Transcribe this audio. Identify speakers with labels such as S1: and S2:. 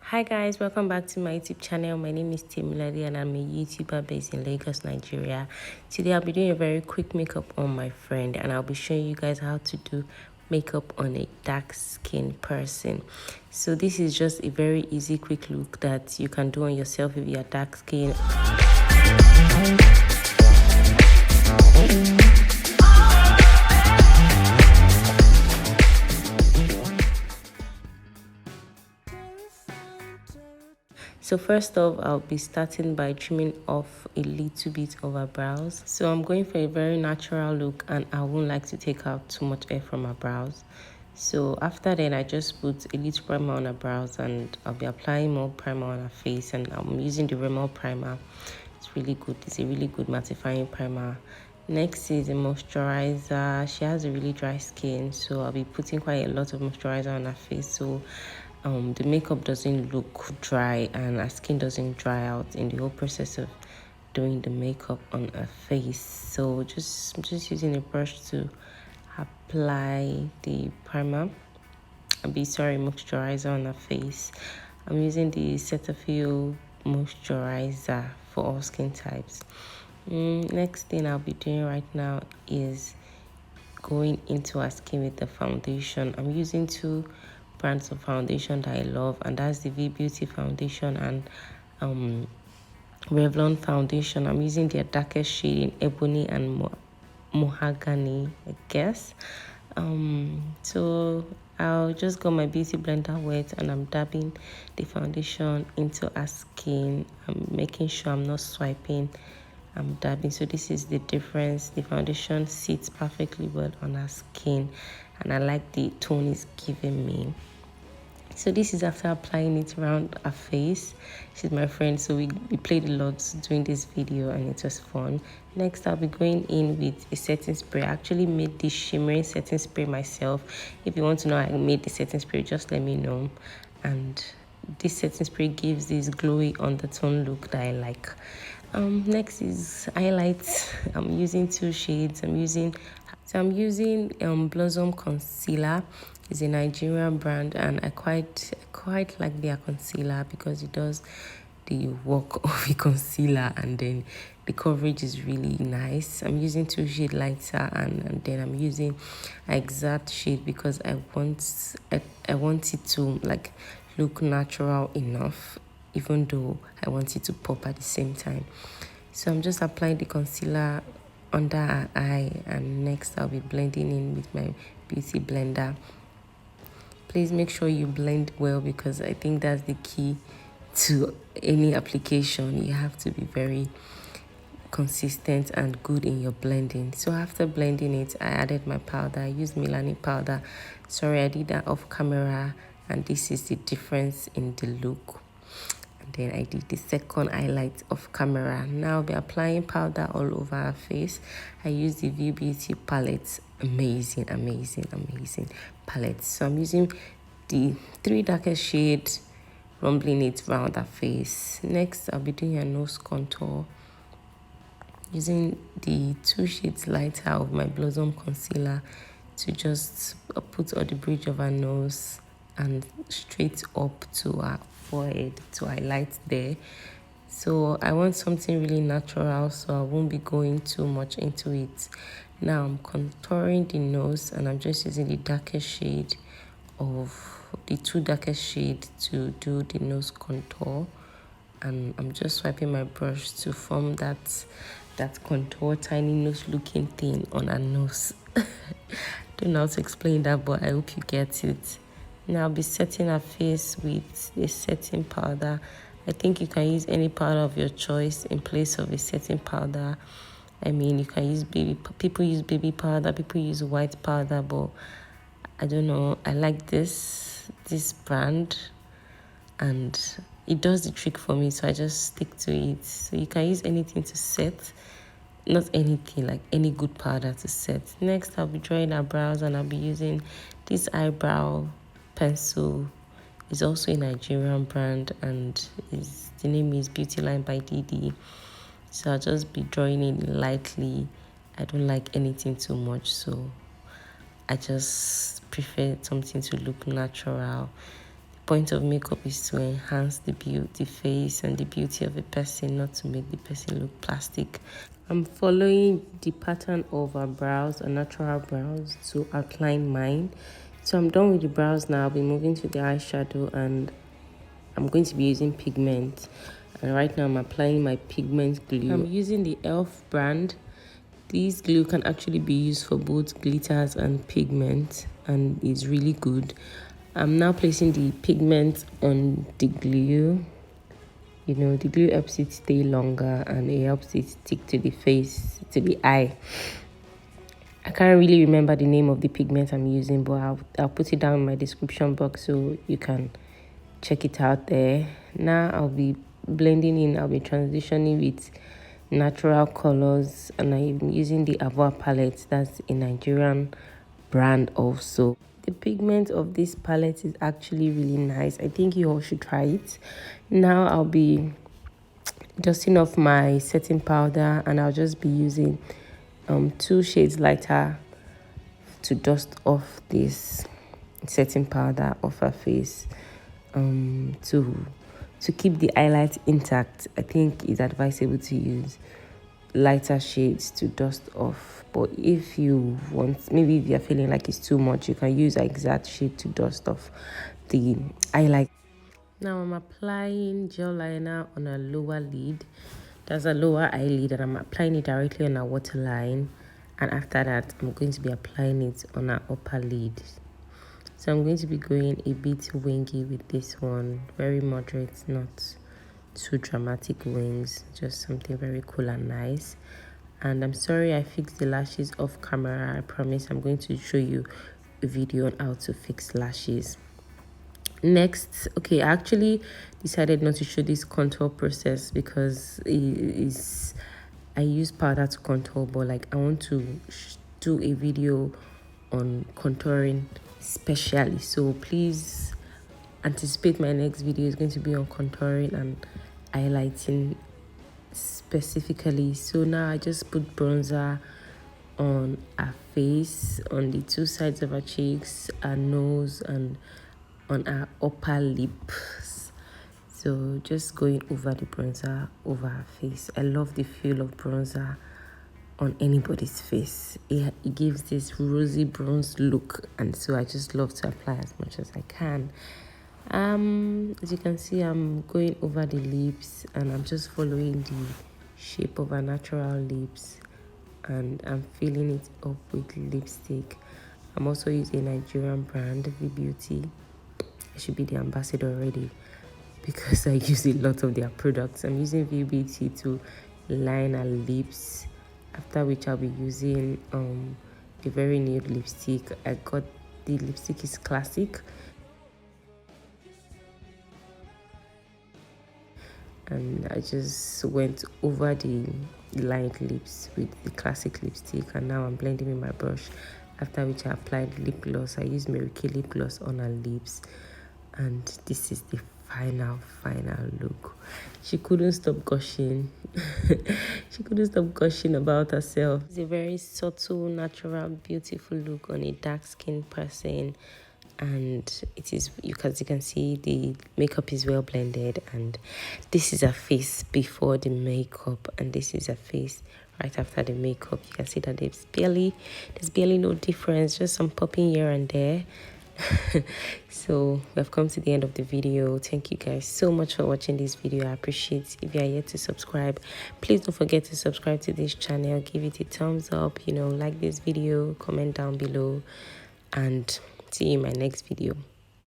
S1: Hi guys, welcome back to my YouTube channel. My name is Melanin and I'm a YouTuber based in Lagos, Nigeria. Today I'll be doing a very quick makeup on my friend and I'll be showing you guys how to do makeup on a dark skin person. So this is just a very easy quick look that you can do on yourself if you're dark skin. So first off, I'll be starting by trimming off a little bit of her brows. So I'm going for a very natural look and I won't like to take out too much hair from her brows. So after that, I just put a little primer on her brows and I'll be applying more primer on her face, and I'm using the Rimmel primer. It's really good. It's a really good mattifying primer. Next is a moisturizer. She has a really dry skin, so I'll be putting quite a lot of moisturizer on her face so the makeup doesn't look dry and her skin doesn't dry out in the whole process of doing the makeup on her face. So I'm just using a brush to apply the primer. Moisturizer on her face. I'm using the Cetaphil moisturizer for all skin types. Next thing I'll be doing right now is going into her skin with the foundation. I'm using two brands of foundation that I love, and that's the V Beauty foundation and Revlon foundation. I'm using their darkest shade in Ebony and Mahogany, I guess. So I'll just got my beauty blender wet and I'm dabbing the foundation into her skin. I'm making sure I'm not swiping, I'm dabbing. So this is the difference. The foundation sits perfectly well on her skin and I like the tone it's giving me. So this is after applying it around her face. She's my friend, so we played a lot doing this video and it was fun. Next, I'll be going in with a setting spray. I actually made this shimmering setting spray myself. If you want to know how I made the setting spray, just let me know. And this setting spray gives this glowy undertone look that I like. Next is highlights. I'm using two shades. I'm using Blossom Concealer. It's a Nigerian brand and I quite like their concealer because it does the work of a concealer and then the coverage is really nice. I'm using two shades lighter and then I'm using exact shade because I want it to like look natural enough, even though I want it to pop at the same time. So I'm just applying the concealer under her eye, and next I'll be blending in with my beauty blender. Please make sure you blend well because I think that's the key to any application. You have to be very consistent and good in your blending. So after blending it, I added my powder. I used Melanin powder. Sorry, I did that off camera, and this is the difference in the look. And then I did the second highlight off camera. Now I'll be applying powder all over her face. I used the V Beauty palette. Amazing palette. So I'm using the three darkest shades, rumbling it around her face. Next, I'll be doing her nose contour using the two shades lighter of my Blossom concealer to just put on the bridge of her nose and straight up to her forehead to highlight there. So I want something really natural, so I won't be going too much into it. Now I'm contouring the nose and I'm just using the darkest shade of the two darkest shades to do the nose contour, and I'm just swiping my brush to form that contour tiny nose looking thing on her nose. Don't know how to explain that, but I hope you get it. Now I'll be setting her face with a setting powder. I think you can use any powder of your choice in place of a setting powder. I mean, you can use people use baby powder, people use white powder, but I don't know. I like this brand and it does the trick for me, so I just stick to it. So you can use anything to set, not anything, like any good powder to set. Next, I'll be drawing her brows and I'll be using this eyebrow pencil. It's also a Nigerian brand and the name is Beauty Line by Didi. So I'll just be drawing it lightly. I don't like anything too much, so I just prefer something to look natural. point of makeup is to enhance the beauty face and the beauty of a person, not to make the person look plastic. I'm following the pattern of our brows, our natural brows, to outline mine. So I'm done with the brows now. I'll be moving to the eyeshadow, and I'm going to be using pigment. And right now I'm applying my pigment glue. I'm using the e.l.f. brand. This glue can actually be used for both glitters and pigment, and it's really good. I'm now placing the pigment on the glue. You know, the glue helps it stay longer and it helps it stick to the face, to the eye. I can't really remember the name of the pigment I'm using, but I'll put it down in my description box so you can check it out there. Now I'll be blending in, I'll be transitioning with natural colors, and I'm using the Avour palette. That's a Nigerian brand also. The pigment of this palette is actually really nice. I think you all should try it. Now I'll be dusting off my setting powder, and I'll just be using 2 shades lighter to dust off this setting powder off her face. To keep the highlight intact, I think it's advisable to use lighter shades to dust off. But if you want, maybe if you're feeling like it's too much, you can use an exact shade to dust off the highlight. Now I'm applying gel liner on a lower lid. That's a lower eyelid, and I'm applying it directly on a waterline. And after that, I'm going to be applying it on our upper lid. So I'm going to be going a bit wingy with this one. Very moderate, not too dramatic wings. Just something very cool and nice. And I'm sorry I fixed the lashes off camera. I promise I'm going to show you a video on how to fix lashes. Next, okay, I actually decided not to show this contour process because I use powder to contour, but like I want to do a video on contouring especially, so please anticipate my next video is going to be on contouring and highlighting specifically. So now I just put bronzer on her face, on the 2 sides of her cheeks, her nose, and on her upper lips. So just going over the bronzer over her face. I love the feel of bronzer on anybody's face. It gives this rosy bronze look, and so I just love to apply as much as I can. As you can see, I'm going over the lips, and I'm just following the shape of her natural lips, and I'm filling it up with lipstick. I'm also using a Nigerian brand, V Beauty. I should be the ambassador already because I use a lot of their products. I'm using V Beauty to line her lips, after which I'll be using a very nude lipstick. I got the lipstick is Clsssic, and I just went over the lined lips with the Clsssic lipstick, and now I'm blending with my brush, after which I applied lip gloss. I used Mary Kay lip gloss on her lips, and this is the final look. She couldn't stop gushing. She couldn't stop gushing about herself. It's a very subtle, natural, beautiful look on a dark skinned person, and it is, as you can see, the makeup is well blended, and this is her face before the makeup, and this is her face right after the makeup. You can see that there's barely no difference, just some popping here and there. So we've come to the end of the video. Thank you guys so much for watching this video. I appreciate. If you are yet to subscribe, please don't forget to subscribe to this channel. Give it a thumbs up, like this video, comment down below, and see you in my next video.